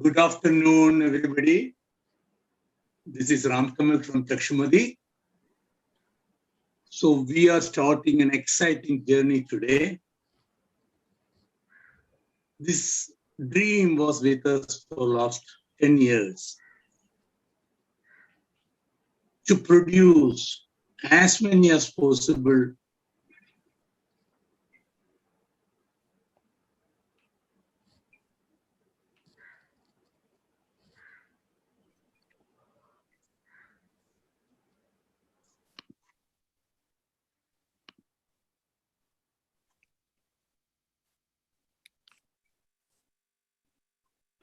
Good afternoon, everybody. This is Ramkamal from Chakshumathi. So we are starting an exciting journey today. This dream was with us for the last 10 years to produce as many as possible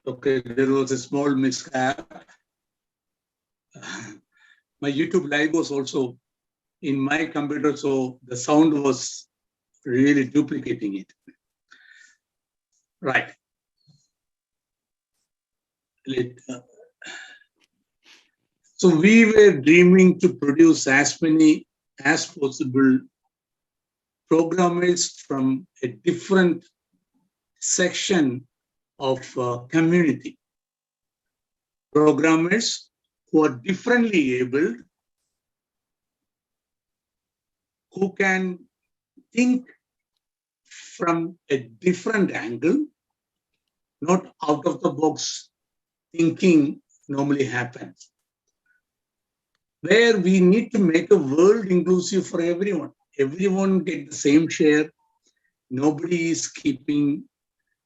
Okay, there was a small mishap. My YouTube live was also in my computer, so the sound was really duplicating it. Right. So we were dreaming to produce as many as possible programmers from a different section of community. Programmers who are differently abled, who can think from a different angle, not out of the box thinking normally happens. Where we need to make a world inclusive for everyone. Everyone get the same share. Nobody is keeping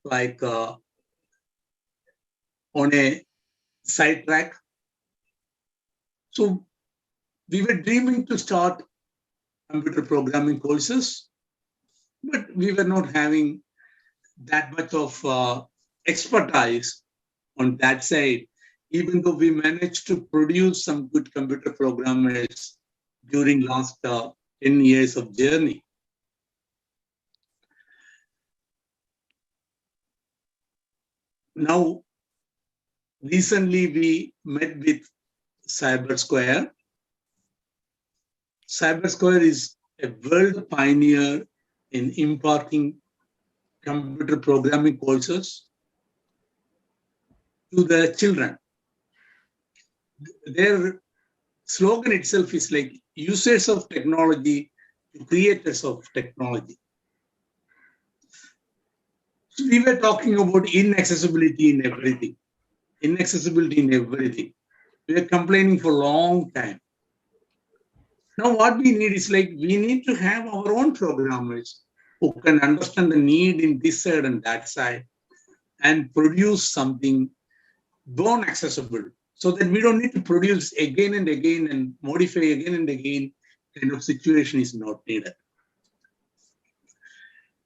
like on a sidetrack. So we were dreaming to start computer programming courses, but we were not having that much of expertise on that side, even though we managed to produce some good computer programmers during last 10 years of journey. Now, recently we met with Cyber Square. Cyber Square is a world pioneer in imparting computer programming courses to the children. Their slogan itself is like users of technology to creators of technology. So we were talking about inaccessibility in everything. Inaccessibility in everything. We were complaining for a long time. Now what we need is like, we need to have our own programmers who can understand the need in this side and that side and produce something born accessible so that we don't need to produce again and again and modify again and again. Kind of situation is not needed.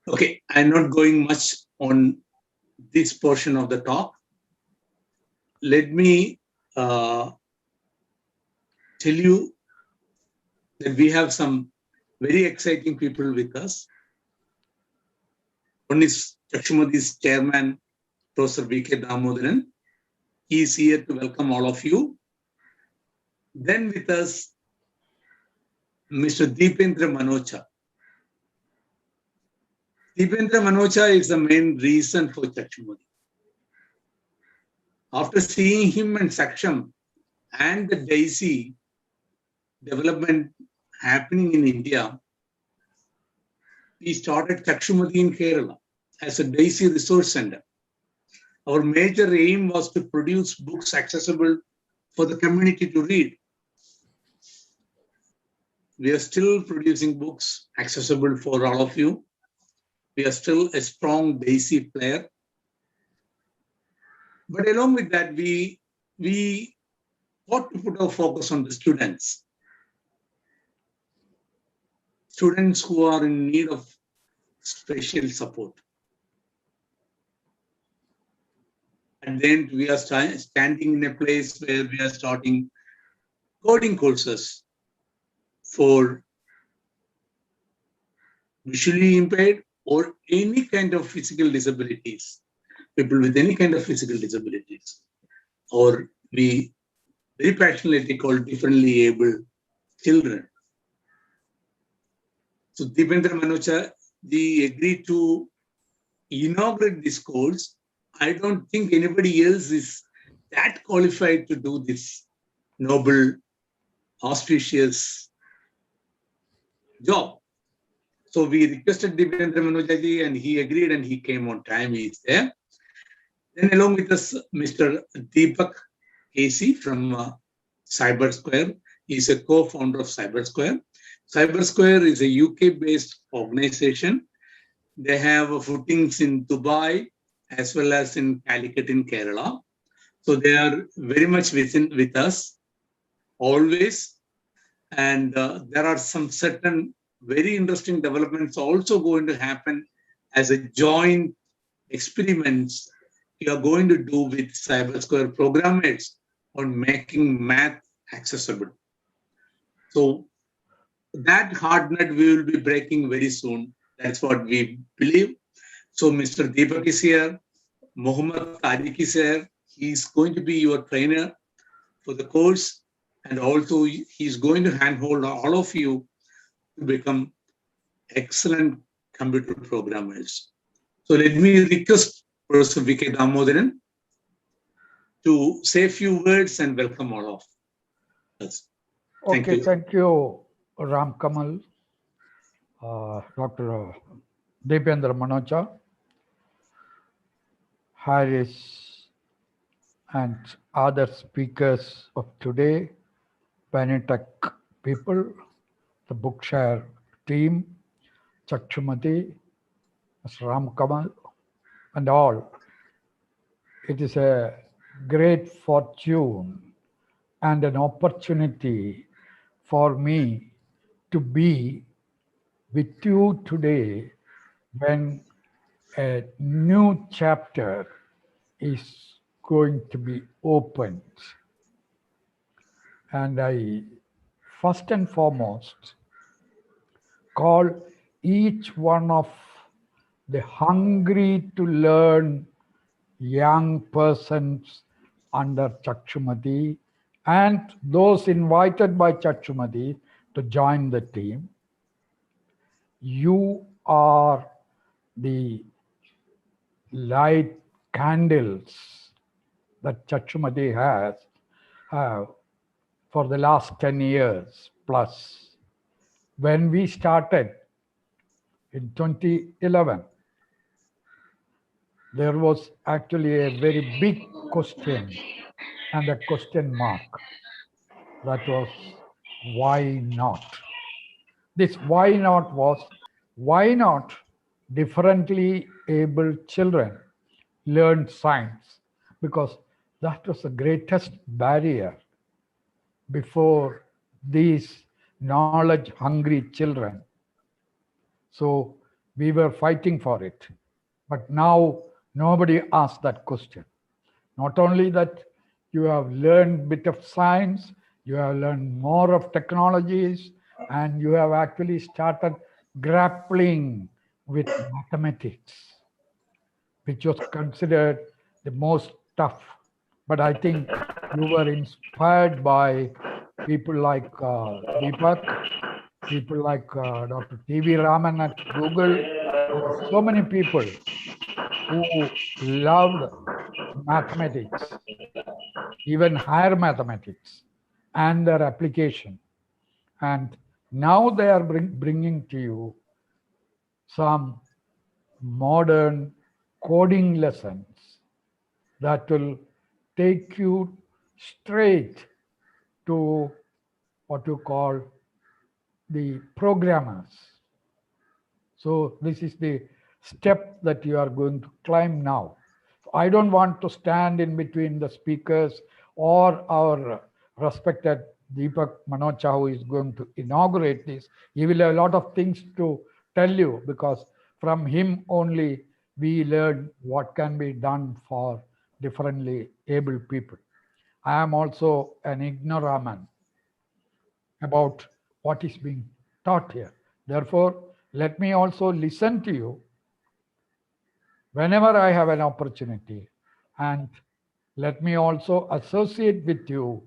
Okay, I'm not going much on this portion of the talk. Let me tell you that we have some very exciting people with us. One is Chakshumathi chairman, Professor V.K. Damodaran. He is here to welcome all of you. Then with us, Mr. Deependra Manocha. Deependra Manocha is the main reason for Chakshumathi. After seeing him and Saksham and the DAISY development happening in India, we started Chakshumathi in Kerala as a DAISY resource center. Our major aim was to produce books accessible for the community to read. We are still producing books accessible for all of you. We are still a strong DAISY player. But along with that, we ought to put our focus on the students. Students who are in need of special support. And then we are standing in a place where we are starting coding courses for visually impaired or any kind of physical disabilities, people with any kind of physical disabilities, or we very passionately call differently able children. So Deependra Manocha, we agreed to inaugurate this course. I don't think anybody else is that qualified to do this noble, auspicious job. So we requested Deependra Manocha and he agreed and he came on time. He is there. Then along with us, Mr. Deepak Casey from Cyber Square. He is a co-founder of Cyber Square. Cyber Square is a UK-based organization. They have footings in Dubai as well as in Calicut in Kerala. So they are very much with us always. And there are some certain very interesting developments also going to happen as a joint experiments we are going to do with Cyber Square programmers on making math accessible. So that hard nut we will be breaking very soon. That's what we believe. So Mr. Deepak is here. Mohammed Tariq is here. He's going to be your trainer for the course. And also he's going to handhold all of you to become excellent computer programmers. So let me request Professor V.K. Damodaran to say a few words and welcome all of us. Thank you, Ram Kamal, Dr. Deependra Manocha, Harris, and other speakers of today, Panitech people, the Bookshare team, Chakshumathi, Ram Kamal, and all. It is a great fortune and an opportunity for me to be with you today when a new chapter is going to be opened. And I, first and foremost, call each one of the hungry to learn young persons under Chakshumathi and those invited by Chakshumathi to join the team. You are the light candles that Chakshumathi has for the last 10 years plus. When we started in 2011, there was actually a very big question and a question mark. That was, why not? This why not was, why not differently able children learn science? Because that was the greatest barrier before these knowledge-hungry children. So we were fighting for it. But now nobody asks that question. Not only that you have learned a bit of science, You have learned more of technologies, and you have actually started grappling with mathematics, which was considered the most tough. But I think you were inspired by people like Deepak, people like Dr. T.V. Raman at Google, and so many people who loved mathematics, even higher mathematics, and their application. And now they are bringing to you some modern coding lessons that will take you straight to what you call the programmers. So this is the step that you are going to climb now. I don't want to stand in between the speakers or our respected Deepak Manocha, who is going to inaugurate this. He will have a lot of things to tell you, because from him only we learn what can be done for differently able people. I am also an ignoramus about what is being taught here. Therefore, let me also listen to you whenever I have an opportunity, and let me also associate with you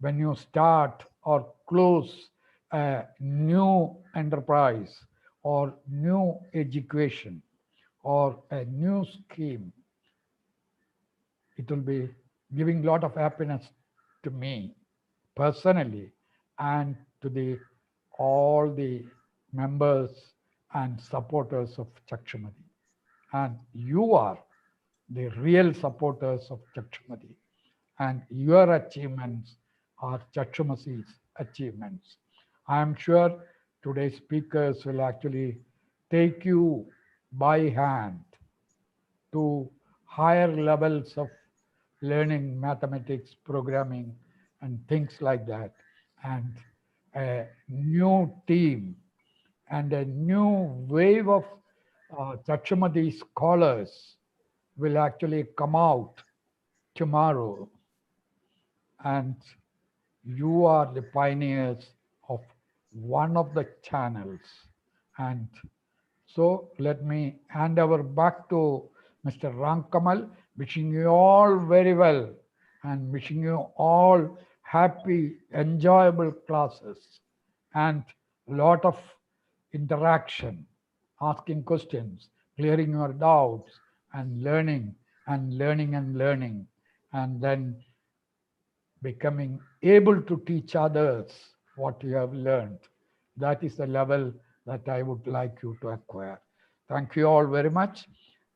when you start or close a new enterprise or new education or a new scheme. It will be giving a lot of happiness to me personally, and to the all the members and supporters of Chakshumathi. And you are the real supporters of Chakshumathi, and your achievements are Chakshumathi's achievements. I am sure today's speakers will actually take you by hand to higher levels of learning mathematics, programming, and things like that. And a new team and a new wave of Chakshumathi scholars will actually come out tomorrow. And you are the pioneers of one of the channels. And so let me hand over back to Mr. Ram Kamal, wishing you all very well and wishing you all happy, enjoyable classes and a lot of interaction, asking questions, clearing your doubts, and learning and learning and learning, and then becoming able to teach others what you have learned. That is the level that I would like you to acquire. Thank you all very much.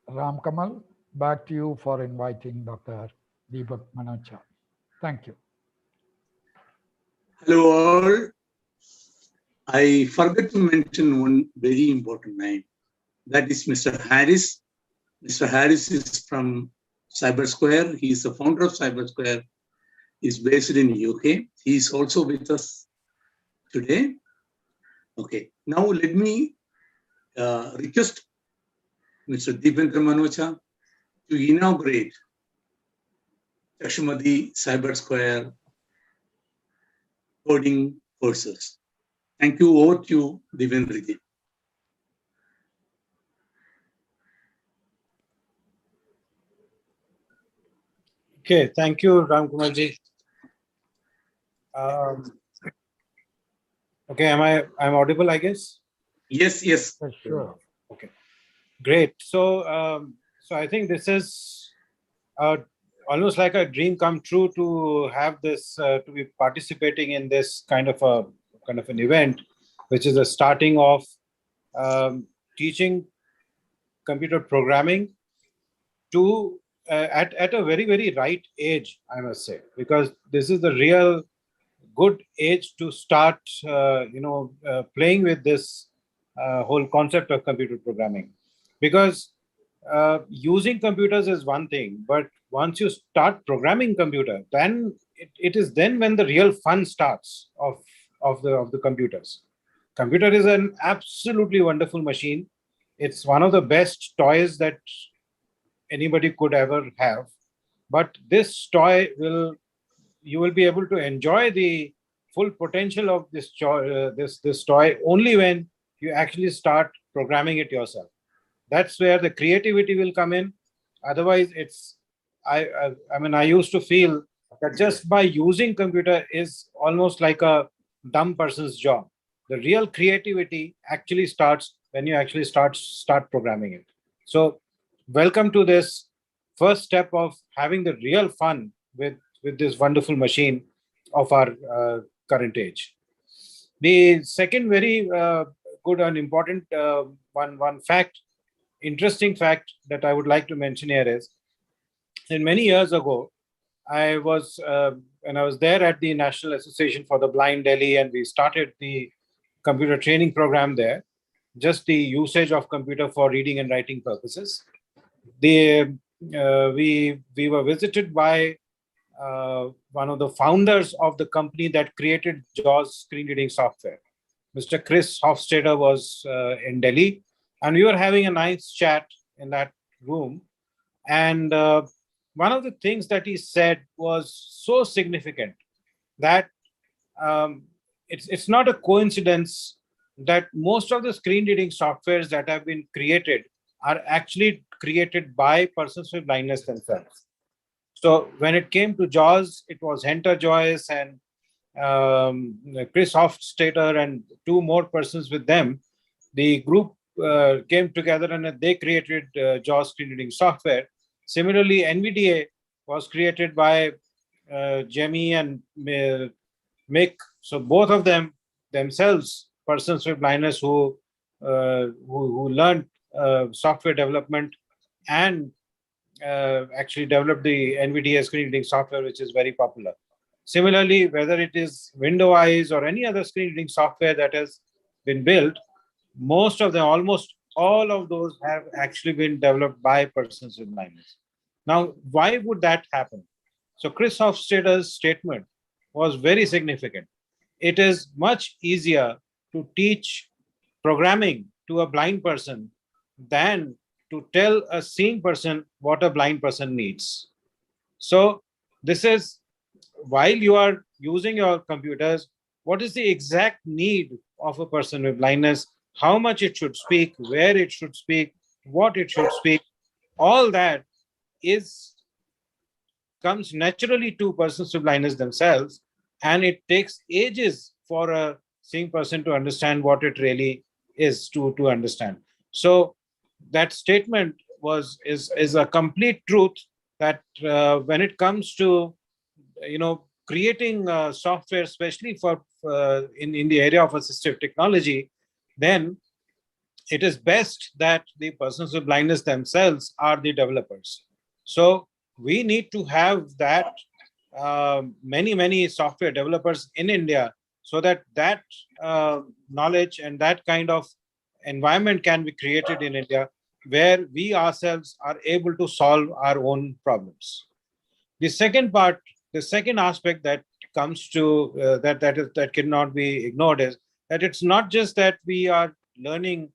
Ram Kamal, back to you for inviting Dr. Deepak Manocha. Thank you. Hello all. I forgot to mention one very important name. That is Mr. Harris. Mr. Harris is from Cyber Square. He is the founder of Cyber Square. He is based in UK. He is also with us today. Okay, now let me request Mr. Deependra Manocha to inaugurate Chakshumathi-Cyber Square coding courses. Thank you. Over to you, Devendra ji. Okay, thank you, Ram Kumar ji. Okay, I'm audible, I guess? Yes, yes. Sure. Okay, great. So I think this is almost like a dream come true to have this, to be participating in this kind of an event, which is the starting of teaching computer programming to at a very, very right age, I must say, because this is the real good age to start, playing with this whole concept of computer programming. Because using computers is one thing, but once you start programming computer, then it is then when the real fun starts of the computers. Computer is an absolutely wonderful machine. It's one of the best toys that anybody could ever have. But this toy will you will be able to enjoy the full potential of this toy only when you actually start programming it yourself. That's where the creativity will come in. Otherwise, I mean, I used to feel that just by using computer is almost like a dumb person's job. The real creativity actually starts when you actually start programming it. So, welcome to this first step of having the real fun with this wonderful machine of our current age. The second very good and important one fact, interesting fact that I would like to mention here is, that many years ago, I was when I was there at the National Association for the Blind Delhi, and we started the computer training program there. Just the usage of computer for reading and writing purposes. We were visited by one of the founders of the company that created JAWS screen reading software. Mr. Chris Hofstadter was in Delhi, and we were having a nice chat in that room. And one of the things that he said was so significant that it's not a coincidence that most of the screen reading softwares that have been created are actually created by persons with blindness themselves. So when it came to JAWS, it was Hunter Joyce and Chris Hofstadter and two more persons with them. The group came together and they created JAWS screen reading software. Similarly, NVDA was created by Jamie and Mick. So both of them themselves, persons with blindness who learned software development and actually developed the NVDA screen reading software, which is very popular. Similarly, whether it is Window Eyes or any other screen reading software that has been built, most of them, almost all of those have actually been developed by persons with blindness. Now, why would that happen? So Chris Hofstadter's statement was very significant. It is much easier to teach programming to a blind person than to tell a seeing person what a blind person needs. So this is, while you are using your computers, what is the exact need of a person with blindness, how much it should speak, where it should speak, what it should speak, all that comes naturally to persons with blindness themselves, and it takes ages for a seeing person to understand what it really is to understand. So that statement is a complete truth, that when it comes to creating software, especially for in the area of assistive technology, then it is best that the persons with blindness themselves are the developers. So we need to have that many software developers in India, so that knowledge and that kind of environment can be created in India, where we ourselves are able to solve our own problems. The second aspect that comes to that cannot be ignored is that it's not just that we are learning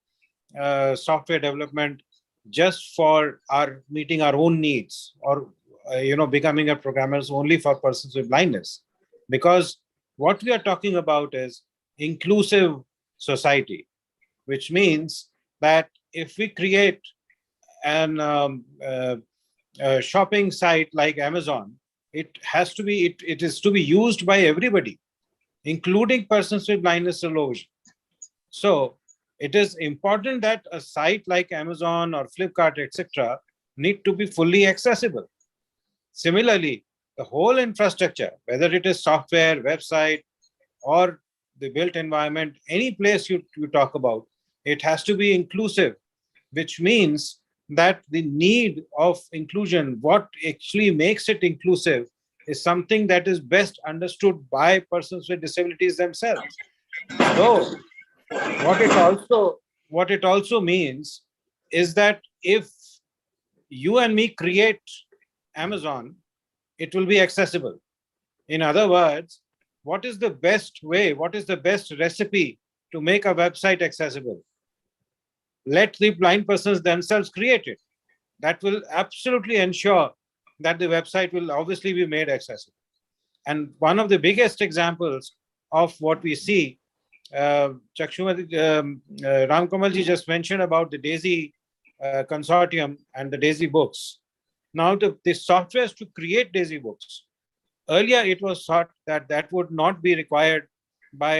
software development just for our meeting our own needs, or becoming a programmers only for persons with blindness, because what we are talking about is inclusive society, which means that if we create an shopping site like Amazon, it is to be used by everybody, including persons with blindness or low vision. So it is important that a site like Amazon or Flipkart, etc., need to be fully accessible. Similarly, the whole infrastructure, whether it is software, website, or the built environment, any place you talk about, it has to be inclusive, which means that the need of inclusion, what actually makes it inclusive, is something that is best understood by persons with disabilities themselves. So what it also means is that if you and me create Amazon, it will be accessible. In other words, what is the best way, what is the best recipe to make a website accessible? Let the blind persons themselves create it. That will absolutely ensure that the website will obviously be made accessible. And one of the biggest examples of what we see, Chakshumathi, Ram Kamalji just mentioned about the DAISY consortium and the DAISY books. Now the softwares to create DAISY books. Earlier, it was thought that that would not be required by,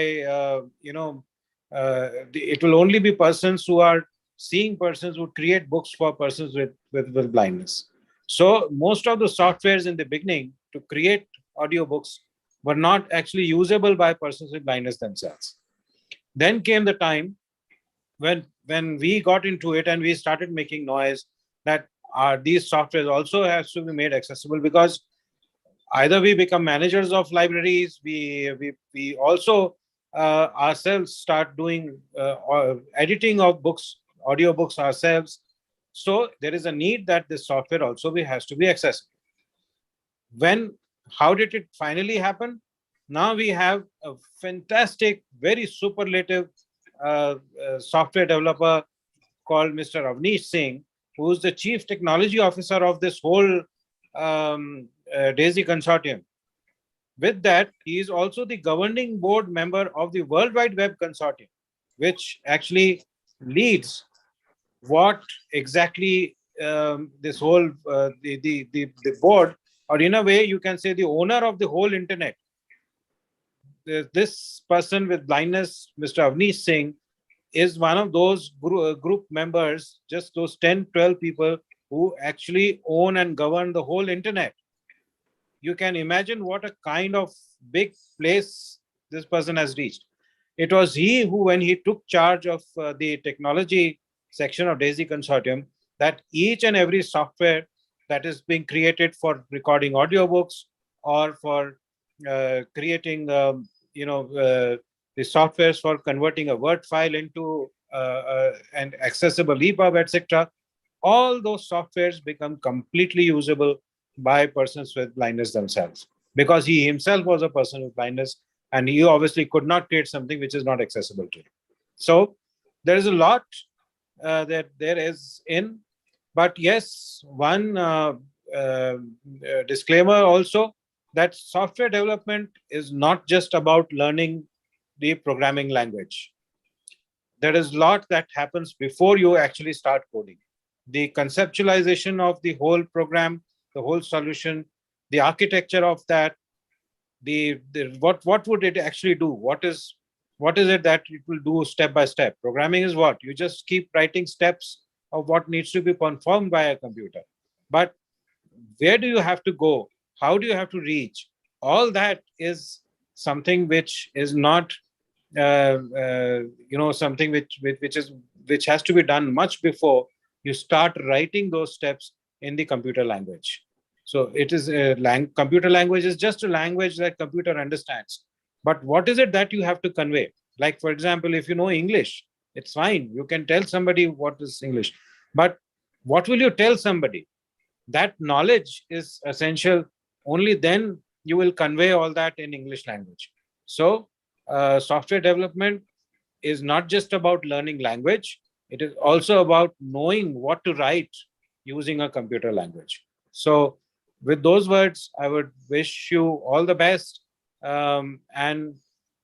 it will only be persons who are seeing persons who create books for persons with blindness. So most of the softwares in the beginning to create audiobooks were not actually usable by persons with blindness themselves. Then came the time when we got into it and we started making noise that these softwares also has to be made accessible, because either we become managers of libraries, we also ourselves start doing editing of books, audiobooks ourselves. So there is a need that this software also has to be accessible. How did it finally happen? Now we have a fantastic, very superlative software developer called Mr. Avnish Singh, who is the Chief Technology Officer of this whole DAISY consortium. With that, he is also the governing board member of the World Wide Web Consortium, which actually leads what exactly this whole the board, or in a way you can say the owner of the whole internet. This person with blindness, Mr. Avnish Singh, is one of those group members, just those 10, 12 people who actually own and govern the whole internet. You can imagine what a kind of big place this person has reached. It was he who, when he took charge of the technology section of DAISY Consortium, that each and every software that is being created for recording audiobooks or for creating, the softwares for converting a Word file into an accessible EPUB, etc. All those softwares become completely usable by persons with blindness themselves, because he himself was a person with blindness, and he obviously could not create something which is not accessible to him. So there is a lot that there is in, but yes, one disclaimer also, that software development is not just about learning the programming language. There is a lot that happens before you actually start coding. The conceptualization of the whole program, the whole solution, the architecture of that, what would it actually do? What is it that it will do step by step? Programming is what? You just keep writing steps of what needs to be performed by a computer. But where do you have to go? How do you have to reach? All that is something which is not something which has to be done much before you start writing those steps in the computer language. So it is computer language is just a language that computer understands. But what is it that you have to convey? Like, for example, if you know English, it's fine. You can tell somebody what is English. But what will you tell somebody? That knowledge is essential. Only then you will convey all that in English language. So software development is not just about learning language. It is also about knowing what to write using a computer language. So with those words, I would wish you all the best. And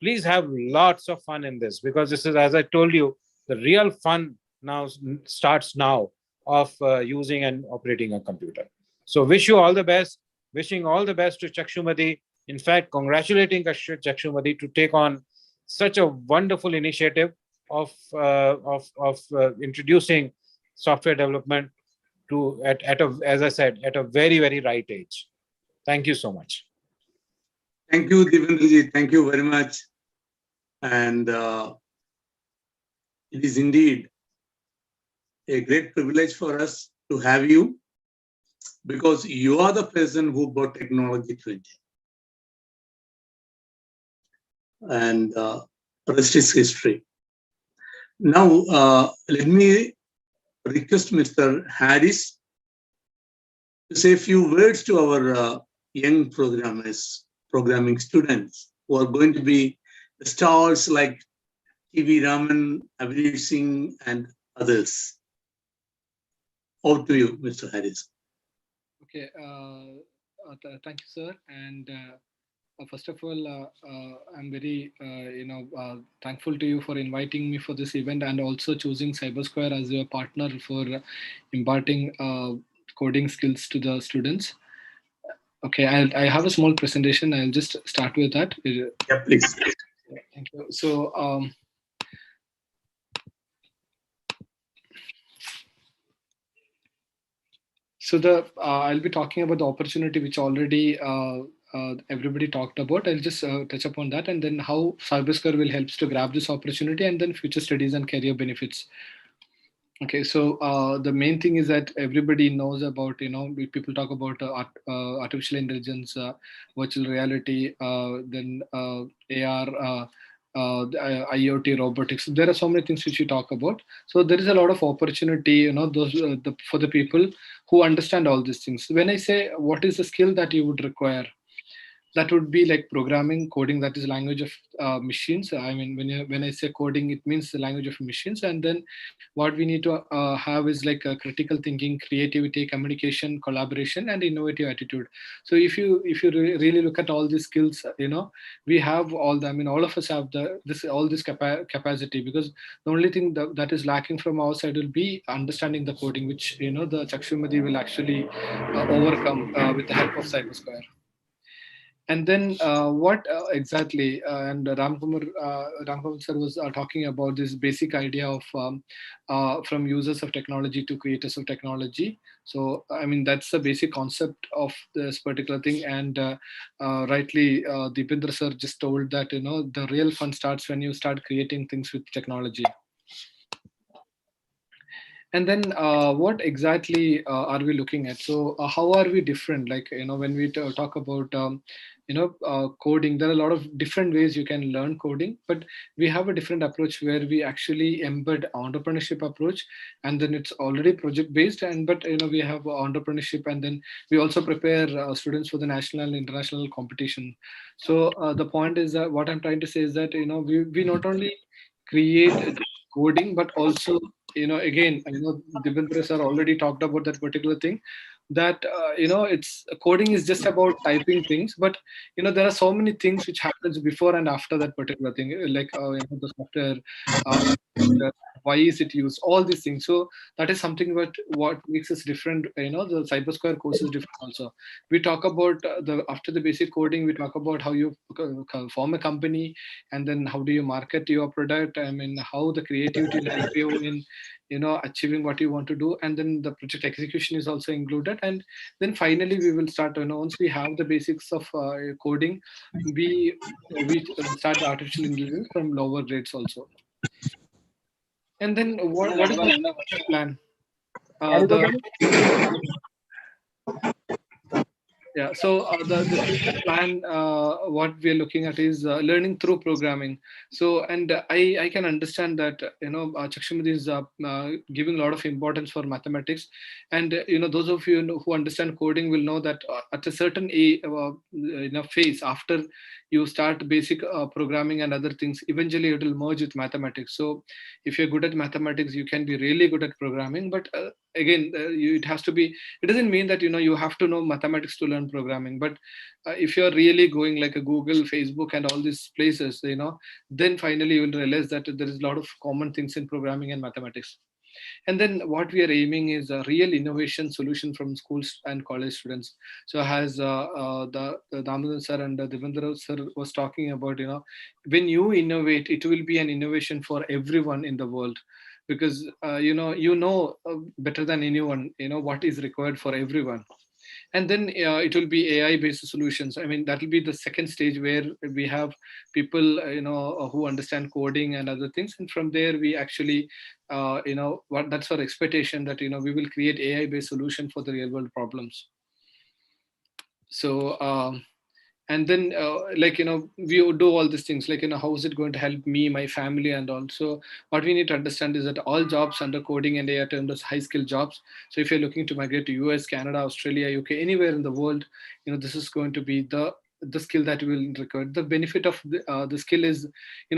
please have lots of fun in this, because this is, as I told you, the real fun now starts now of using and operating a computer. So wish you all the best. Wishing all the best to Chakshumathi. In fact, congratulating Chakshumathi to take on such a wonderful initiative of introducing software development to as I said, at a very, very right age. Thank you so much. Thank you, Devendraji. Thank you very much. And it is indeed a great privilege for us to have you, because you are the person who brought technology to India. And rest is history. Now, let me request Mr. Harris to say a few words to our young programming students who are going to be the stars like T.V. Raman, Avnish Singh, and others. Over to you, Mr. Harris. Okay, thank you, sir. And first of all, I'm very, thankful to you for inviting me for this event and also choosing CyberSquare as your partner for imparting coding skills to the students. Okay, I have a small presentation. I'll just start with that. Yeah, please. Thank you. So, I'll be talking about the opportunity which already everybody talked about. I'll just touch upon that, and then how CyberSquare will helps to grab this opportunity, and then future studies and career benefits. Okay, so the main thing is that everybody knows about, people talk about artificial intelligence, virtual reality, then AR, IoT, robotics. There are so many things which we talk about. So there is a lot of opportunity, for the people who understand all these things. When I say what is the skill that you would require, that would be like programming, coding, that is language of machines. I mean, when I say coding, it means the language of machines. And then what we need to have is like critical thinking, creativity, communication, collaboration, and innovative attitude. So if you really look at all these skills, we have all the, I mean, all of us have this capacity, because the only thing that is lacking from our side will be understanding the coding, which the Chakshumathi will actually overcome with the help of CyberSquare. And then what exactly, and Ramkumar sir was talking about this basic idea of from users of technology to creators of technology. So, I mean, that's the basic concept of this particular thing. And rightly, Deependra sir just told that, the real fun starts when you start creating things with technology. And then what exactly are we looking at? So how are we different? Like, when we talk about, coding, there are a lot of different ways you can learn coding, but we have a different approach where we actually embed entrepreneurship approach, and then it's already project based. And but we have entrepreneurship, and then we also prepare students for the national and international competition. So the point is that what I'm trying to say is that, we not only create coding, but also, again, Divendra sir already talked about that particular thing, that it's coding is just about typing things, but there are so many things which happens before and after that particular thing, like the software, the, why is it used, all these things. So that is something what makes us different. The CyberSquare course is different also. We talk about the after the basic coding, we talk about how you form a company, and then how do you market your product. I mean, how the creativity will help you in achieving what you want to do, and then the project execution is also included. And then finally we will start, once we have the basics of coding, we start the artificial intelligence from lower grades also. And then what is the plan? The Yeah, so the future plan, what we are looking at is learning through programming. So, and I can understand that Chakshumathi is giving a lot of importance for mathematics, and those of you who understand coding will know that at a certain phase after you start basic programming and other things, eventually it will merge with mathematics. So, if you're good at mathematics, you can be really good at programming. But again, it has to be. It doesn't mean that you have to know mathematics to learn programming, but if you're really going like a Google, Facebook, and all these places, then finally you will realize that there is a lot of common things in programming and mathematics. And then what we are aiming is a real innovation solution from schools and college students. So as the Damodaran sir and Devendra sir was talking about, when you innovate, it will be an innovation for everyone in the world, because better than anyone, what is required for everyone. And then it will be AI based solutions. I mean, that will be the second stage, where we have people who understand coding and other things, and from there we actually what that's our expectation, that we will create AI based solution for the real world problems. So and then we would do all these things, like how is it going to help me, my family. And also what we need to understand is that all jobs under coding and AI are termed as high skill jobs. So if you're looking to migrate to US, Canada, Australia, UK, anywhere in the world, this is going to be the skill that will require. The benefit of the skill is,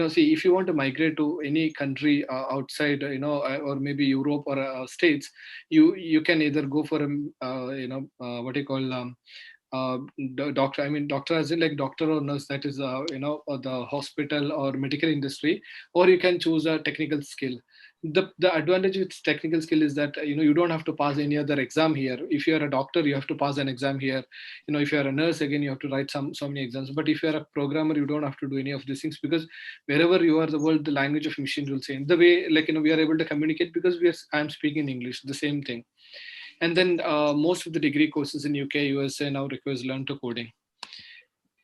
see, if you want to migrate to any country outside, or maybe Europe or States, you can either go for a what do you call doctor, I mean doctor as in like doctor or nurse, that is the hospital or medical industry, or you can choose a technical skill. The advantage with technical skill is that you don't have to pass any other exam here. If you're a doctor, you have to pass an exam here. If you're a nurse, again you have to write so many exams. But if you're a programmer, you don't have to do any of these things, because wherever you are the world, the language of machine will change. The way, like, we are able to communicate because I'm speaking English, the same thing. And then most of the degree courses in UK, USA now requires learn coding.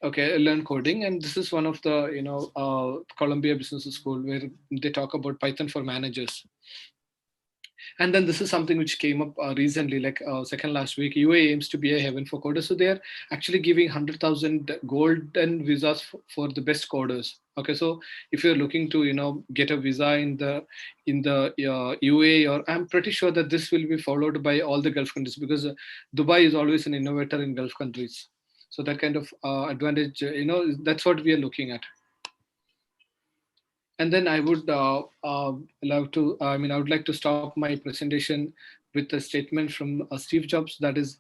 And this is one of the Columbia Business School, where they talk about Python for managers. And then this is something which came up recently, like second last week. UAE aims to be a heaven for coders, so they are actually giving 100,000 golden visas for the best coders. Okay, so if you're looking to get a visa in the UAE, or I'm pretty sure that this will be followed by all the Gulf countries, because Dubai is always an innovator in Gulf countries. So that kind of advantage, that's what we are looking at. And then I would I would like to stop my presentation with a statement from Steve Jobs. That is,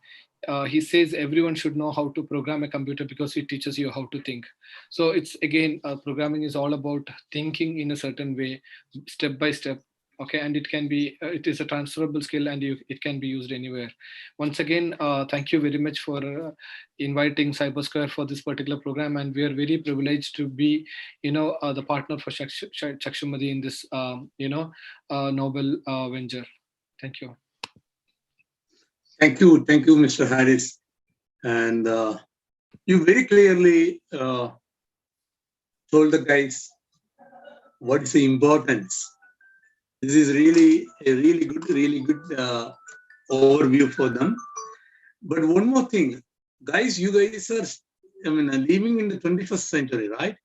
he says everyone should know how to program a computer because it teaches you how to think. So it's again, programming is all about thinking in a certain way, step by step. Okay, and it is a transferable skill, and it can be used anywhere. Once again, thank you very much for inviting CyberSquare for this particular program, and we are very privileged to be the partner for Chakshumathi in this noble venture. Thank you. Thank you, Mr. Harris. And you very clearly told the guys what is the importance. This is really a really good overview for them. But one more thing, guys, you guys are, living in the 21st century, right?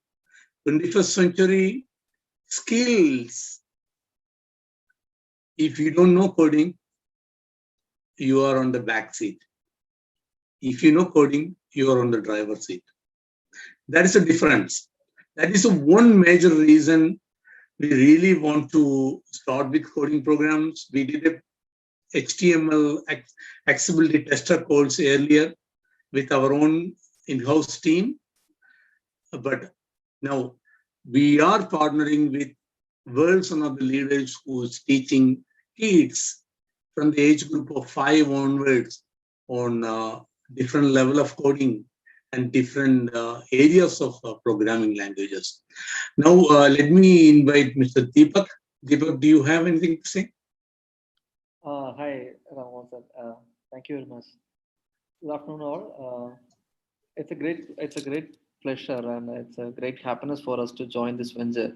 21st century skills. If you don't know coding, you are on the back seat. If you know coding, you are on the driver's seat. That is a difference. That is one major reason we really want to start with coding programs. We did a HTML accessibility tester course earlier with our own in-house team. But now we are partnering with world's one of the leaders who's teaching kids from the age group of 5 onwards on different level of coding and different areas of programming languages. Now, let me invite Mr. Deepak. Deepak, do you have anything to say? Hi, Raman sir. Thank you very much. Good afternoon, all. It's a great pleasure, and it's a great happiness for us to join this venture.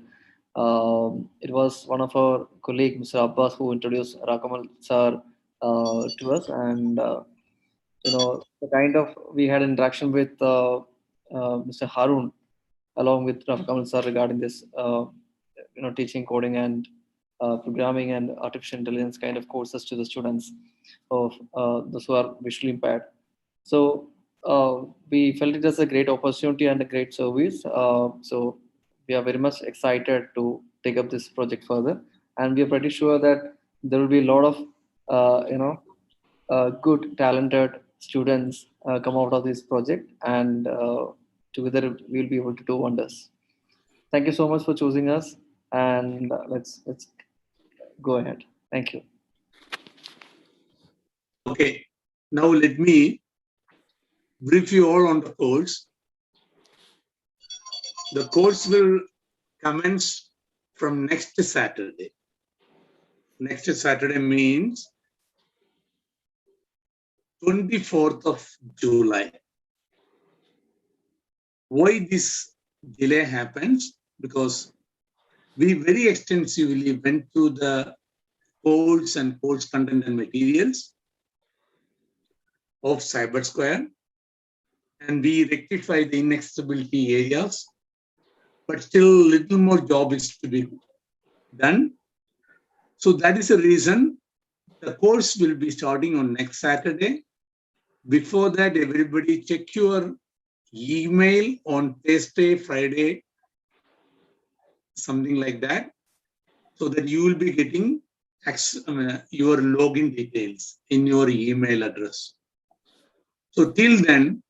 It was one of our colleague, Mr. Abbas, who introduced Rakamal sir to us, and the kind of we had interaction with Mr. Harun along with Rakamal sir regarding this, teaching coding and programming and artificial intelligence kind of courses to the students of those who are visually impaired. So we felt it as a great opportunity and a great service. So we are very much excited to take up this project further, and we are pretty sure that there will be a lot of good, talented students come out of this project, and together we'll be able to do wonders. Thank you so much for choosing us, and let's go ahead. Thank you. Okay, now let me brief you all on the course. The course will commence from next Saturday. Next Saturday means 24th of July. Why this delay happens? Because we very extensively went through the course and course content and materials of CyberSquare, and we rectified the inaccessibility areas, but still little more job is to be done. So that is the reason the course will be starting on next Saturday. Before that, everybody check your email on Thursday, Friday, something like that, so that you will be getting your login details in your email address. So till then,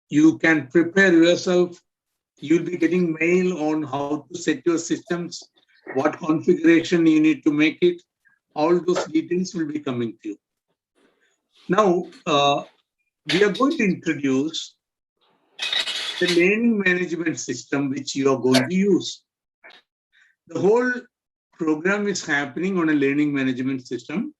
You can prepare yourself. You'll be getting mail on how to set your systems, what configuration you need to make it. All those details will be coming to you. Now, we are going to introduce the learning management system which you are going to use. The whole program is happening on a learning management system.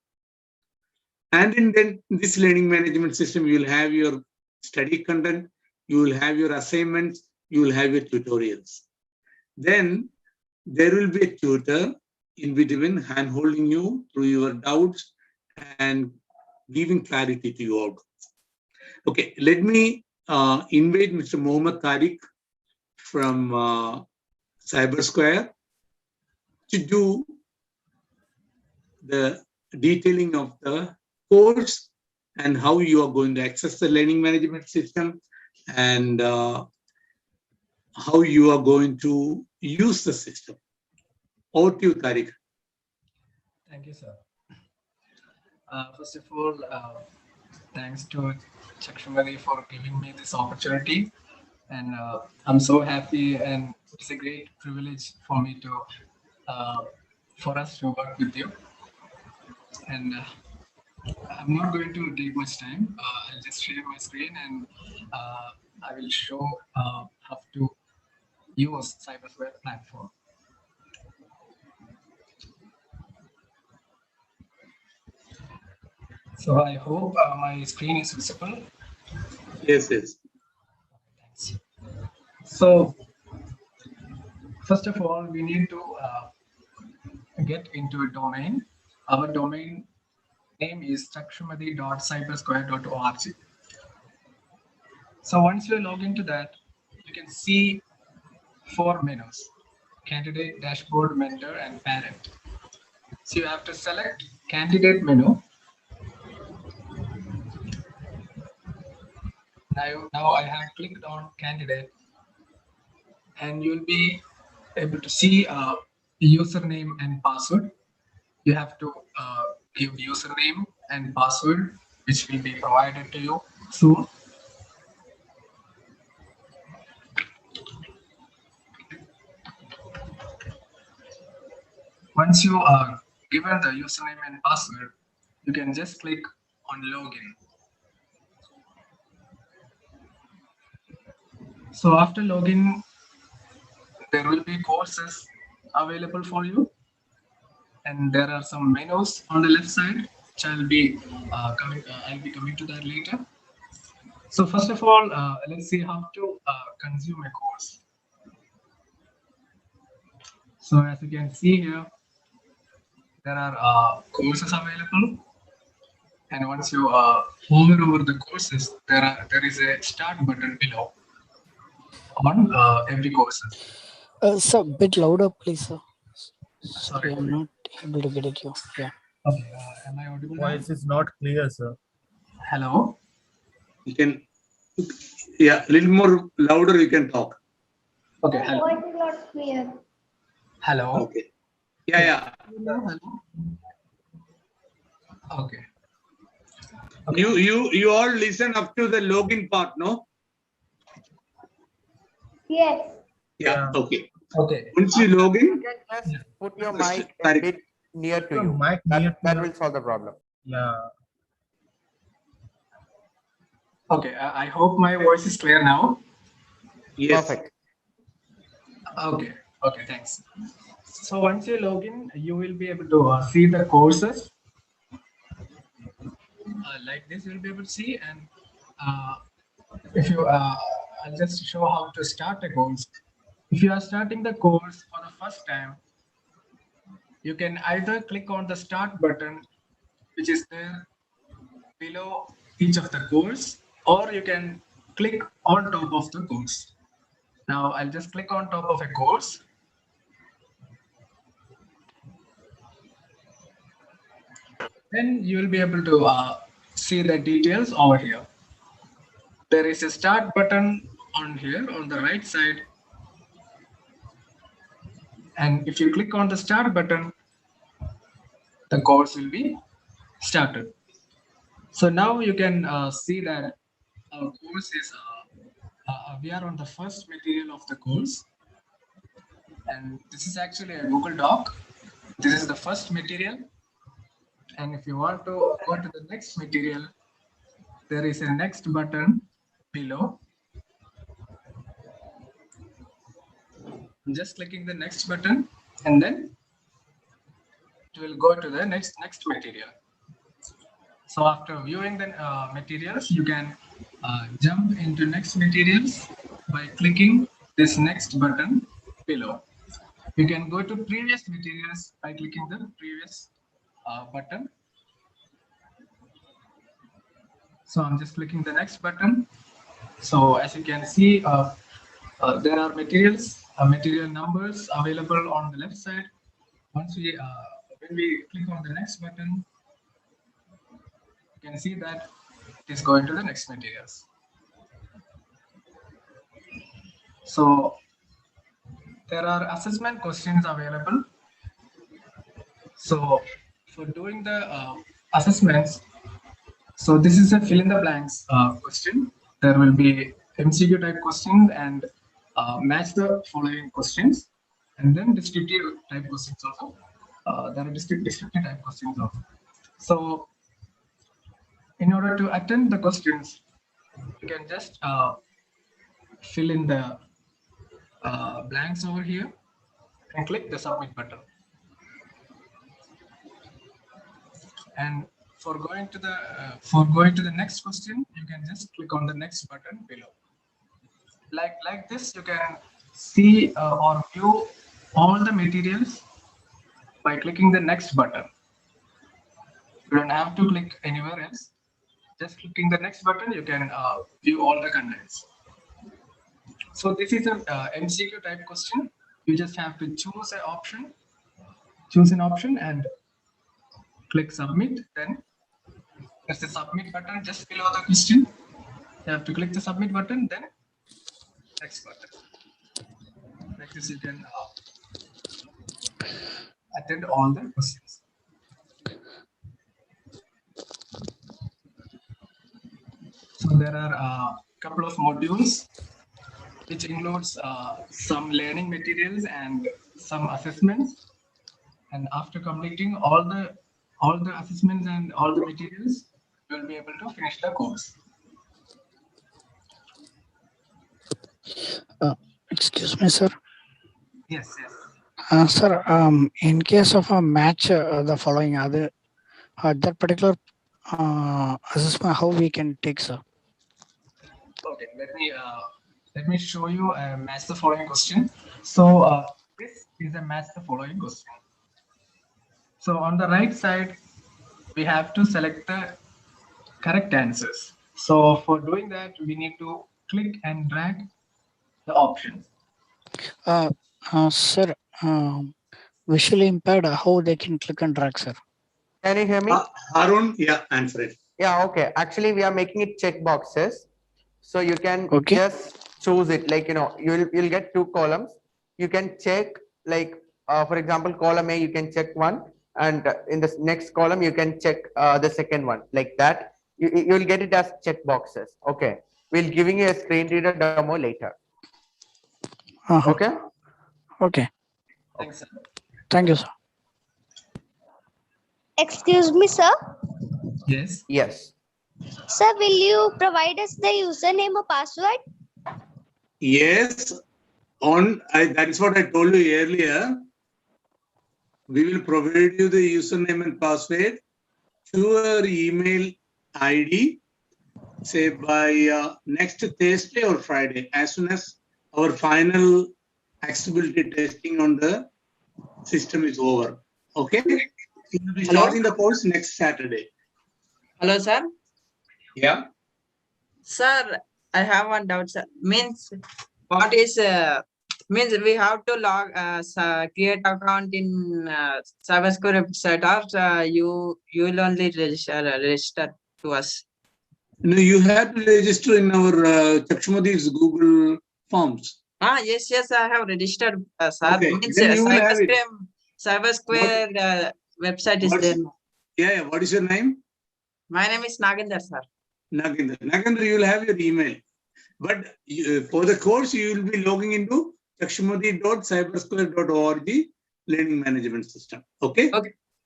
And in this learning management system, you will have your study content, you will have your assignments, you will have your tutorials. Then there will be a tutor in between hand-holding you through your doubts and giving clarity to you all. Okay, let me invite Mr. Mohammed Tariq from Cyber Square to do the detailing of the course and how you are going to access the learning management system and how you are going to use the system. Over to you, Tariq. Thank you, sir. First of all, thanks to Chakshumathi for giving me this opportunity. And I'm so happy, and it's a great privilege for me to, for us to work with you. And I'm not going to take much time. I'll just share my screen and I will show how to use CyberSquare platform. So I hope my screen is visible. Yes, yes. Thanks. So first of all, we need to get into a domain. Our domain name is chakshumathi.cybersquare.org. So once you log into that, you can see 4 menus: candidate, dashboard, mentor, and parent. So you have to select candidate menu. Now I have clicked on candidate, and you'll be able to see username and password. You have to give username and password, which will be provided to you soon. Once you are given the username and password, you can just click on login. So after login, there will be courses available for you, and there are some menus on the left side, which I'll be coming to that later. So first of all, let's see how to consume a course. So as you can see here, there are courses available, and once you hover over the courses, there is a start button below on every course. Sir, bit louder, please, sir. Sorry, I'm not able to get you. Yeah. Okay, am I audible now? Voice is not clear, sir. Hello. You can, yeah, a little more louder. You can talk. Okay. Hello. Voice is not clear. Hello. Okay. Yeah. Hello. Okay. You all listen up to the login part, no? Yes. Yeah. Okay. Okay. Once you log in, Just put your Mr. mic a Tariq. bit near to Your you. mic near to That your- will solve the problem. Yeah. Okay. I hope my voice is clear now. yes. Perfect. Okay. Okay. Thanks. So once you log in, you will be able to see the courses like this. You'll be able to see, and if you, I'll just show how to start a course. If you are starting the course for the first time, you can either click on the start button, which is there below each of the course, or you can click on top of the course. Now I'll just click on top of a course. Then you will be able to see the details over here. There is a start button on here on the right side. And if you click on the start button, the course will be started. So now you can see that our course is we are on the first material of the course, and this is actually a Google Doc. This is the first material, and if you want to go to the next material, there is a next button below. I'm just clicking the next button, and then it will go to the next material. So after viewing the materials, you can jump into next materials by clicking this next button below. You can go to previous materials by clicking the previous button. So I'm just clicking the next button. So as you can see, there are materials, material numbers available on the left side. Once we, when we click on the next button, you can see that it is going to the next materials. So there are assessment questions available. So for doing the assessments, so this is a fill in the blanks question. There will be MCQ type questions and match the following questions, and then descriptive type questions also. There are descriptive type questions also. So in order to attend the questions, you can just fill in the blanks over here and click the submit button. And for going to the next question, you can just click on the next button below. Like this, you can see or view all the materials by clicking the next button. You don't have to click anywhere else. Just clicking the next button, you can view all the contents. So this is an MCQ type question. You just have to choose an option and click submit. Then there's the submit button just below the question. You have to click the submit button, then next button. Like this, you can attend all the questions. So there are a couple of modules which includes some learning materials and some assessments. And after completing all the assessments and all the materials, you will be able to finish the course. Excuse me, sir. Yes. Sir, in case of a match, the following other that particular assessment, how we can take, sir? Okay, let me show you a match the following question. So this is a match the following question. So on the right side, we have to select the correct answers. So for doing that, we need to click and drag the options. Sir, visually impaired, how they can click and drag, sir? Can you hear me? Harun, yeah, answer it. Yeah, okay. Actually, we are making it check boxes. So you can Okay. just choose it. Like, you'll get 2 columns. You can check, like, for example, column A, you can check 1. And in the next column, you can check the second one. Like that. You'll get it as check boxes. Okay. We'll giving you a screen reader demo later. Okay. Okay. Thanks, sir. Thank you, sir. Excuse me, sir. Yes. Yes. Sir, will you provide us the username or password? Yes, that is what I told you earlier. We will provide you the username and password to your email ID, say by next Thursday or Friday, as soon as our final accessibility testing on the system is over. Okay? We will be starting the course next Saturday. Hello, sir. Yeah. Sir, I have one doubt, sir. Means what is means we have to log create account in CyberSquare website, or you will only register to us? No, you have to register in our Chakshumathi-Cyber Google forms. Yes, I have registered, sir. Okay, Means then you will have it. CyberSquare website is there. Yeah. What is your name? My name is Nagendra, sir. Nagendra, you will have your email. But for the course, you will be logging into chakshumathi.cybersquare.org learning management system. Okay?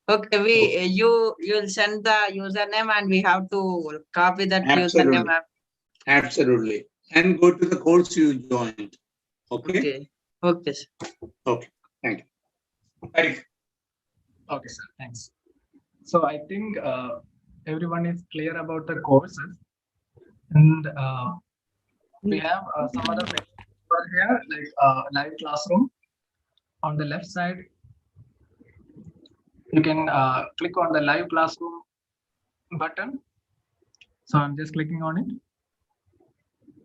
Okay, you'll send the username and we have to copy that username. Absolutely. And go to the course you joined. Okay? Okay, sir. Okay. Thank you. Eric. Okay, sir. Thanks. So I think everyone is clear about the courses, and we have some other over here, like live classroom. On the left side, you can click on the live classroom button. So I'm just clicking on it.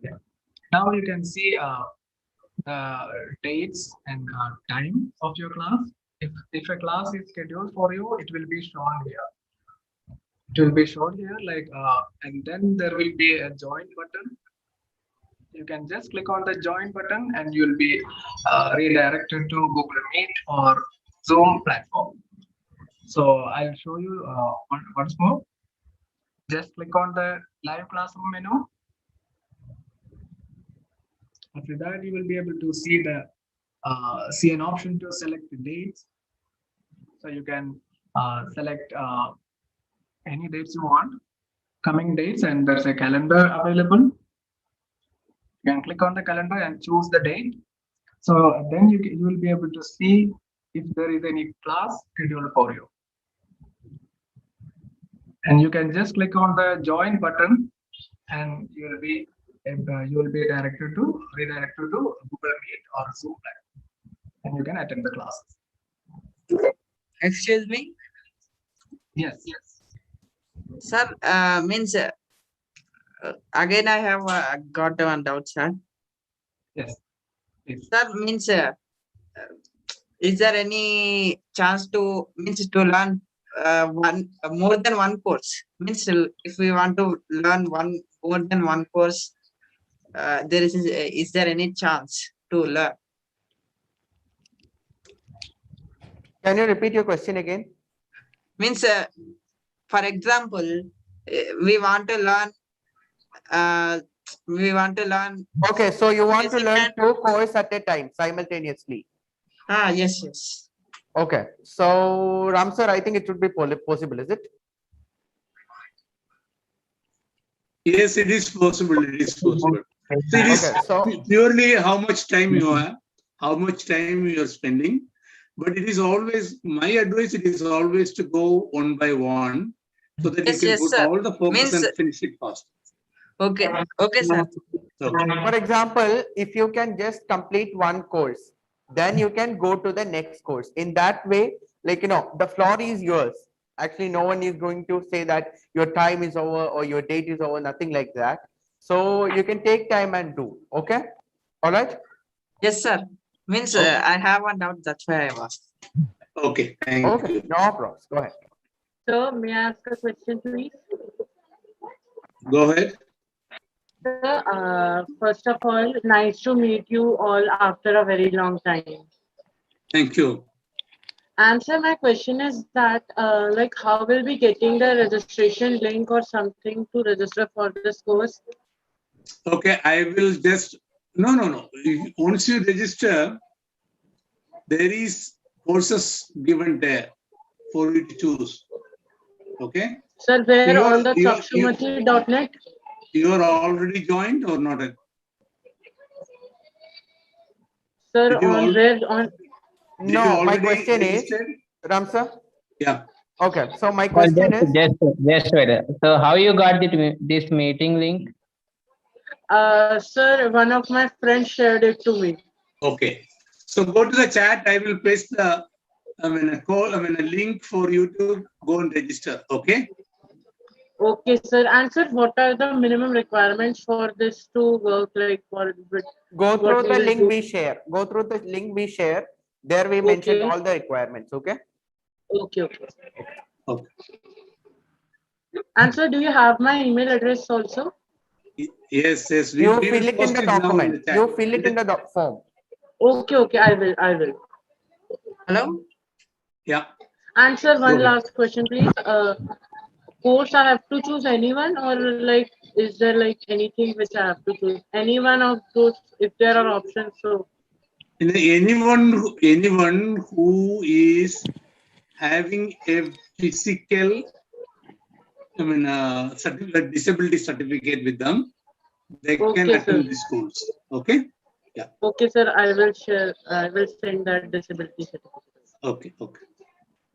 Yeah. Now you can see the dates and time of your class. If a class is scheduled for you, it will be shown here. It will be shown here, like, and then there will be a join button. You can just click on the join button and you'll be redirected to Google Meet or Zoom platform. So I'll show you once more. Just click on the live classroom menu. After that, you will be able to see see an option to select the dates. So you can select any dates you want, coming dates, and there's a calendar available. You can click on the calendar and choose the date. So then you will be able to see if there is any class scheduled for you. And you can just click on the join button and you will be redirected to Google Meet or Zoom platform, and you can attend the classes. Excuse me? Yes. Sir, means again I have got one doubt, sir. Yes. Please. Sir, means is there any chance to learn more than one course? Means if we want to learn more than one course, is there any chance to learn? Can you repeat your question again? Means for example, we want to learn Okay, so you want to basic learn and- 2 courses at a time simultaneously. yes. Okay, so Ram sir, I think it should be possible, is it? Yes, it is possible. It is possible. So it is Okay, so purely how much time you have, how much time you are spending. But it is always, my advice, it is always to go one by one so that Yes, you can yes, put sir. all the focus Means- and finish it fast. Okay, sir. Okay. for example, if you can just complete one course, then you can go to the next course. In that way, like, the floor is yours. Actually, no one is going to say that your time is over or your date is over, nothing like that. So you can take time and do. Okay? All right? Yes, sir. Means Okay. I have one doubt. That's why I asked. Okay, thank Okay, you. no problem. Go ahead. Sir, may I ask a question, please? Go ahead. Sir, first of all, nice to meet you all after a very long time. Thank you. And sir, my question is that, like, how will we getting the registration link or something to register for this course? Okay, I will just, no. Once you register, there is courses given there for you to choose. Okay? Sir, where So on the Chakshumathi.net? You are already joined or not? Sir, Did you on al- where on? Did you No, my already question is, registered? Ram sir. Yeah. Okay, so my question is, Just wait. So how you got this meeting link? Sir, one of my friends shared it to me. Okay. So go to the chat. I will paste a link for you to go and register. Okay. Okay, sir. And sir, what are the minimum requirements for this to work? Like for go through what the we will link do? we share. Go through the link we share. There we mentioned Okay. all the requirements. Okay. Okay. Okay. And sir, do you have my email address also? Yes. You We fill will it in post the now document. the chat. You fill it in the form. Okay, I will. Hello? Yeah. And sir, one Go ahead. last question, please. Course I have to choose anyone or like is there like anything which I have to choose? Any one of those, if there are options, so. Anyone who is having a physical, disability certificate with them, they can attend the schools. Okay. Yeah. Okay, sir. I will share. I will send that disability certificate. Okay. Okay.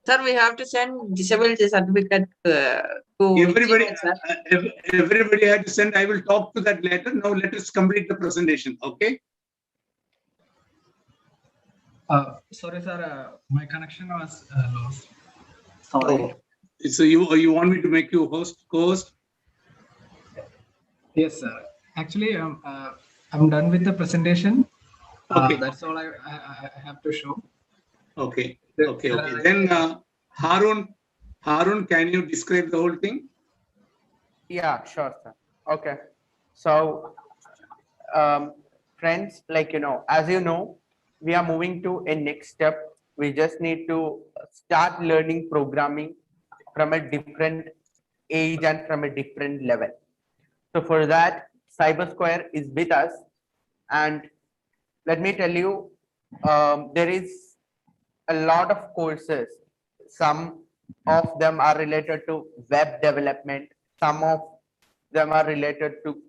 Sir, we have to send disability certificate to Everybody, Gmail, sir. everybody had to send. I will talk to that later. Now let us complete the presentation. Okay. Sorry, sir. My connection was lost. Sorry. Oh, so you want me to make you co-host? Yes, sir. Actually, I'm done with the presentation. Okay. That's all I have to show. Okay. Okay. Okay. Then Harun, can you describe the whole thing? Yeah, sure, sir. Okay. So, friends, like, as you know, we are moving to a next step. We just need to start learning programming from a different age and from a different level. So for that, CyberSquare is with us. And let me tell you, there is a lot of courses. Some of them are related to web development. Some of them are related to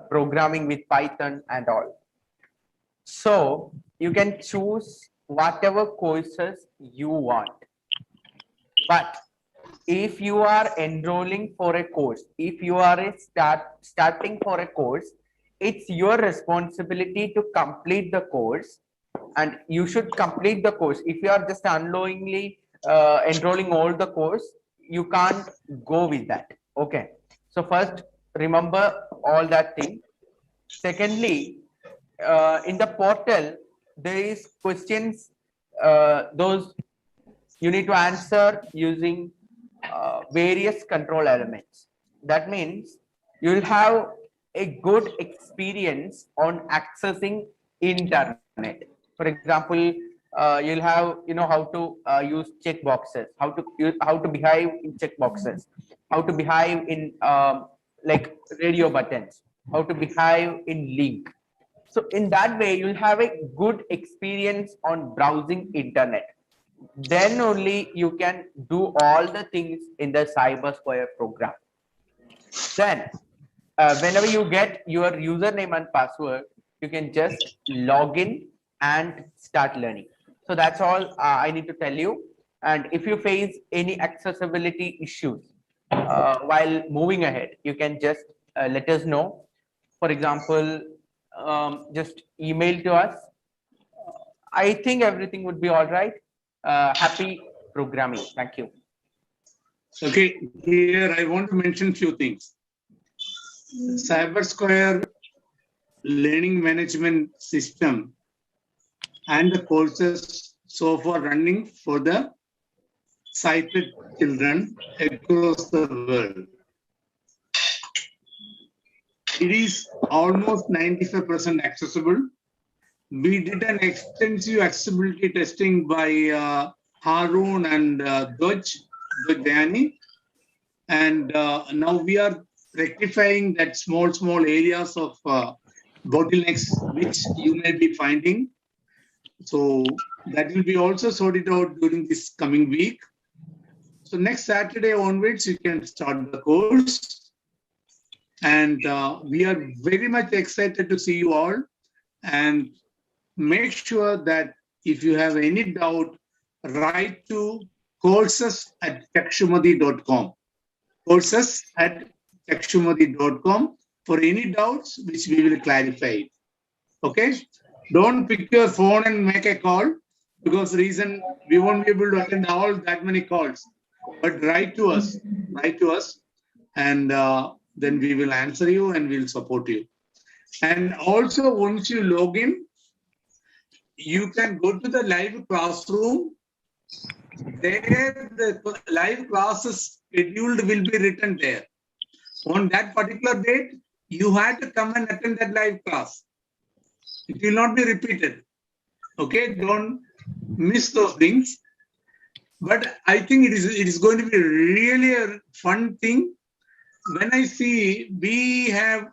programming with Python and all. So you can choose whatever courses you want. But if you are enrolling for a course, if you are starting for a course, it's your responsibility to complete the course, and you should complete the course. If you are just unknowingly enrolling all the course, you can't go with that. Okay. So first, remember all that thing. Secondly, in the portal, there is questions, those you need to answer using various control elements. That means you'll have a good experience on accessing internet. For example, you'll have how to use checkboxes, how to behave in checkboxes, how to behave in like radio buttons, how to behave in link. So in that way, you'll have a good experience on browsing internet. Then only you can do all the things in the CyberSquare program. Then whenever you get your username and password, you can just log in and start learning. So that's all I need to tell you. And if you face any accessibility issues while moving ahead, you can just let us know. For example, just email to us. I think everything would be all right. Happy programming. Thank you. Okay, here I want to mention few things. CyberSquare learning management system and the courses so far running for the sighted children across the world. It is almost 95% accessible. We did an extensive accessibility testing by Harun and Dojani, and now we are rectifying that small areas of bottlenecks which you may be finding. So that will be also sorted out during this coming week. So next Saturday onwards, you can start the course. And we are very much excited to see you all. And make sure that if you have any doubt, write to courses@chakshumathi.com. Courses@chakshumathi.com for any doubts, which we will clarify. Okay? Don't pick your phone and make a call, because reason we won't be able to attend all that many calls. But write to us, and then we will answer you and we'll support you. And also, once you log in, you can go to the live classroom. There, the live classes scheduled will be written there. On that particular date, you had to come and attend that live class. It will not be repeated. Okay, don't miss those things. But I think it is going to be really a fun thing. when I see we have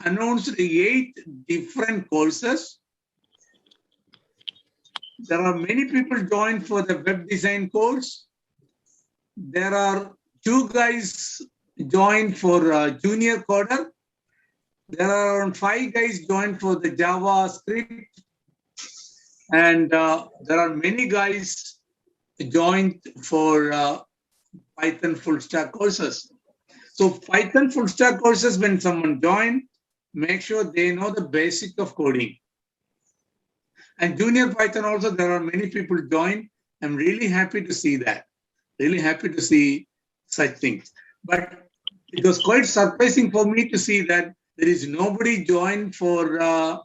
announced 8 different courses, there are many people joined for the web design course. There are 2 guys joined for junior coder. There are around 5 guys joined for the JavaScript. And there are many guys joined for Python full stack courses. So Python full stack courses, when someone join, make sure they know the basic of coding. And junior Python also, there are many people join. I'm really happy to see that. Really happy to see such things. But it was quite surprising for me to see that there is nobody joined for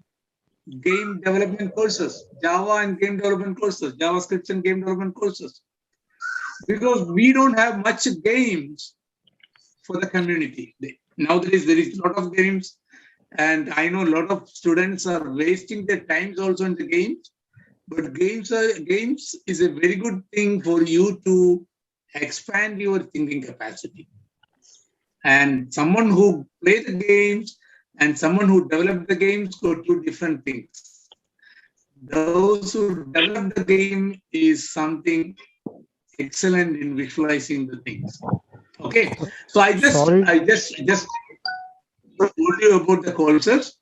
game development courses, Java and game development courses, JavaScript and game development courses. Because we don't have much games for the community. Nowadays, there is a lot of games, and I know a lot of students are wasting their times also in the games. But games is a very good thing for you to expand your thinking capacity. And someone who plays the games and someone who developed the games go to different things. Those who develop the game is something excellent in visualizing the things. Okay, so I just told you about the courses.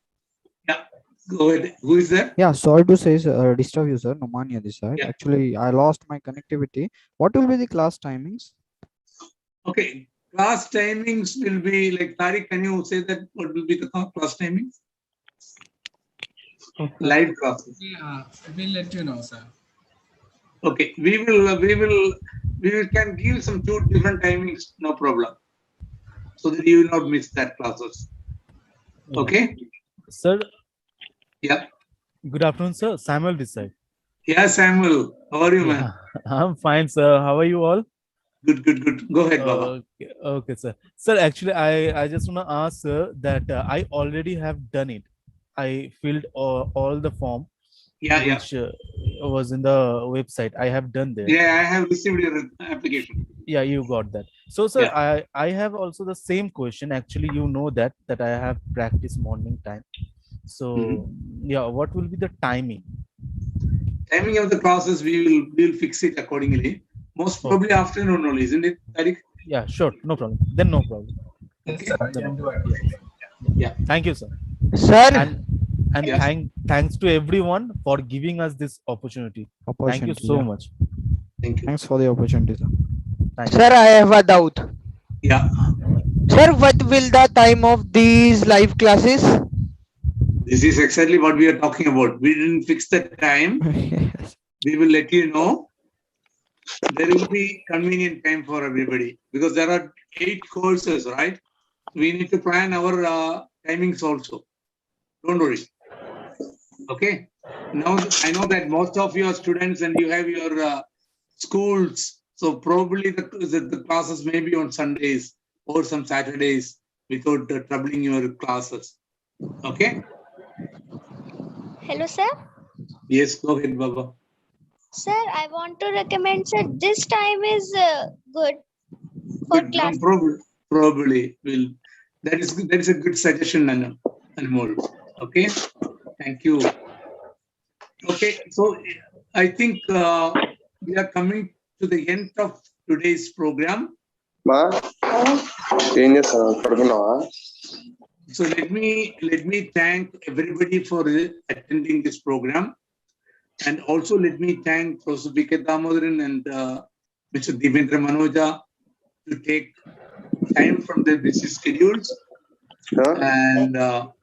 Yeah, go ahead. Who is that? Yeah, sorry to say, disturb you, sir. Nomania this side. Yeah. Actually, I lost my connectivity. What will be the class timings? Okay, class timings will be like, Tariq, can you say that what will be the class timings? Live classes. We'll let you know, sir. Okay, we can give some 2 different timings, no problem. So that you will not miss that classes. Okay? Sir. Yeah. Good afternoon, sir. Samuel this side. Yeah, Samuel. How are you, man? I'm fine, sir. How are you all? Good. Go ahead, Baba. Okay, sir. Sir, actually, I just want to ask, sir, that I already have done it. I filled all the form, which was in the website. I have done there. Yeah, I have received your application. Yeah, you got that. So, sir, I have also the same question. Actually, you know that I have practice morning time. So, yeah, what will be the timing? Timing of the classes, we will fix it accordingly. Most probably afternoon only, isn't it, Tariq? Yeah, sure. No problem. Then no problem. Okay. Yeah. Thank you, sir. Sir. And thanks to everyone for giving us this opportunity. Thank you so much. Thank you. Thanks for the opportunity, sir. Sir, I have a doubt. Yeah. Sir, what will the time of these live classes? This is exactly what we are talking about. We didn't fix the time. We will let you know. There will be convenient time for everybody because there are 8 courses, right? We need to plan our timings also. Don't worry. Okay. Now I know that most of you are students and you have your schools. So probably the classes may be on Sundays or some Saturdays without troubling your classes. Okay. Hello, sir. Yes, go ahead, Baba. Sir, I want to recommend, sir, this time is good for class. Probably will. That is a good suggestion, Anmol. Okay. Thank you. Okay, so I think we are coming to the end of today's program. So let me thank everybody for attending this program, and also let me thank Professor B.K. Damodaran and Mr. Divendra Manoja to take time from their busy schedules. And our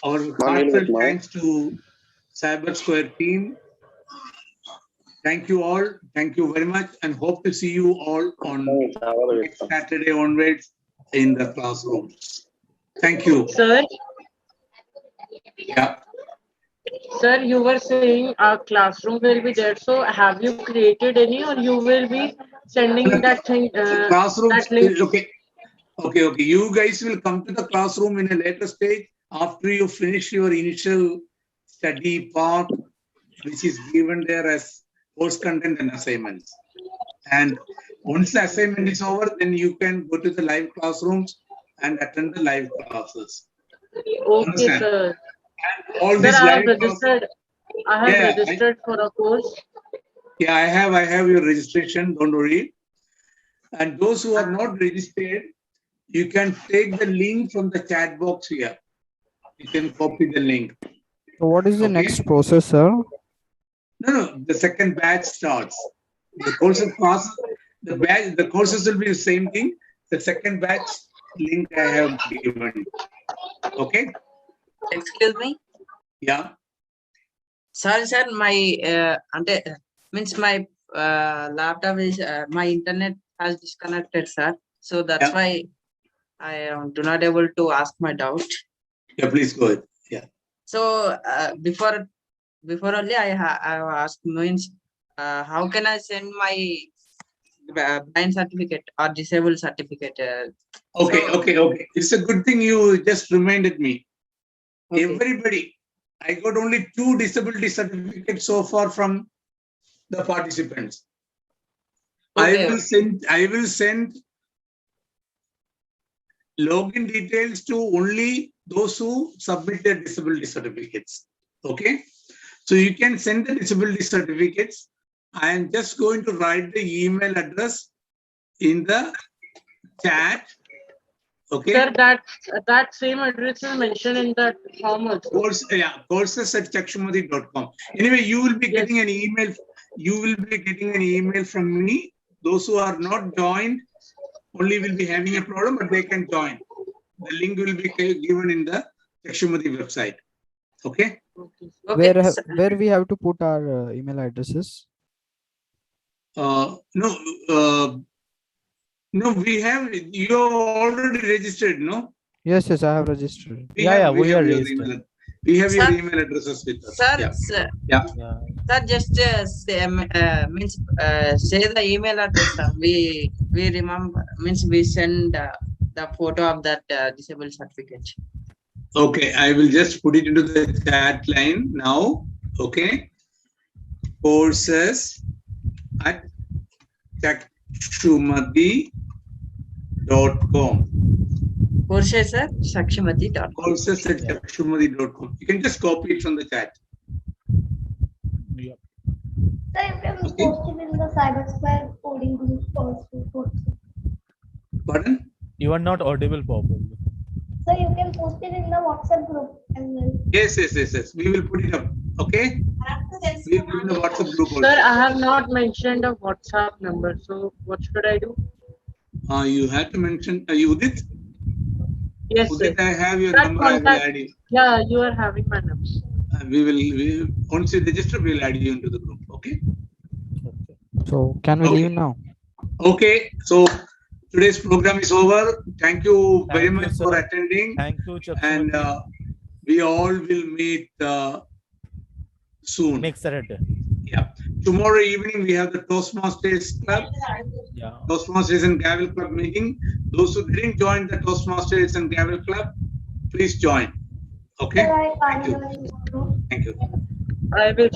heartfelt thanks to Cyber Square team. Thank you all. Thank you very much, and hope to see you all on next Saturday onwards in the classrooms. Thank you. Sir? Yeah. Sir, you were saying our classroom will be there. So have you created any, or you will be sending that thing? Classrooms. That link? Okay. You guys will come to the classroom in a later stage after you finish your initial study part, which is given there as course content and assignments. And Once the assignment is over, then you can go to the live classrooms and attend the live classes. Okay, Understand? sir. All Sir, these I have live classes. registered. I have Yeah, registered for a course. Yeah, I have your registration. Don't worry. And those who are not registered, you can take the link from the chat box here. You can copy the link. So what is the Okay. next process, sir? No, the second batch starts. The courses pass. The courses will be the same thing. The second batch link I have given. Okay. Excuse me. Yeah. Sorry, sir. My means my laptop is my internet has disconnected, sir. So that's why I do not able to ask my doubt. Yeah, please go ahead. Yeah. So before only I have asked means how can I send my blind certificate or disabled certificate? Okay. It's a good thing you just reminded me. Okay. Everybody, I got only 2 disability certificates so far from the participants. Okay. I will send login details to only those who submit their disability certificates. Okay. So you can send the disability certificates. I am just going to write the email address in the chat. Okay. Sir, that same address is mentioned in that form also. Courses@chakshumathi.com. Anyway, you will be getting an email. You will be getting an email from me. Those who are not joined only will be having a problem, but they can join. The link will be given in the Chakshumathi website. Okay. Where we have to put our email addresses? No, we have, you already registered, no? Yes, I have registered. We have your email. We have your email addresses with us. Sir, Yeah. Sir, just say, means say the email address. We remember means we send the photo of that disabled certificate. Okay, I will just put it into the chat line now. Okay. Courses@chakshumathi.com. Courses sir, Chakshumathi.com. Courses@chakshumathi.com. You can just copy it from the chat. Sir, you can post it in the Cyber Square coding group also. Pardon? You are not audible properly. So you can post it in the WhatsApp group as well. Yes. We will put it up. Okay. We will put in the WhatsApp group also. Sir, I have not mentioned a WhatsApp number. So what should I do? You have to mention Udit. Yes, Udit, sir. I have your That number. I will contact- add you. Yeah, you are having my number. We will once you register, we will add you into the group. Okay. So can we leave now? Okay. So today's program is over. Thank you very Thank you, much sir. for attending. Thank you, And Chakshumathi. we all will meet soon. Next Saturday. Yeah. Tomorrow evening we have the Toastmasters Club. Yeah. Toastmasters and Gavel Club meeting. Those who didn't join the Toastmasters and Gavel Club, please join. Okay. Thank you. Thank you. I will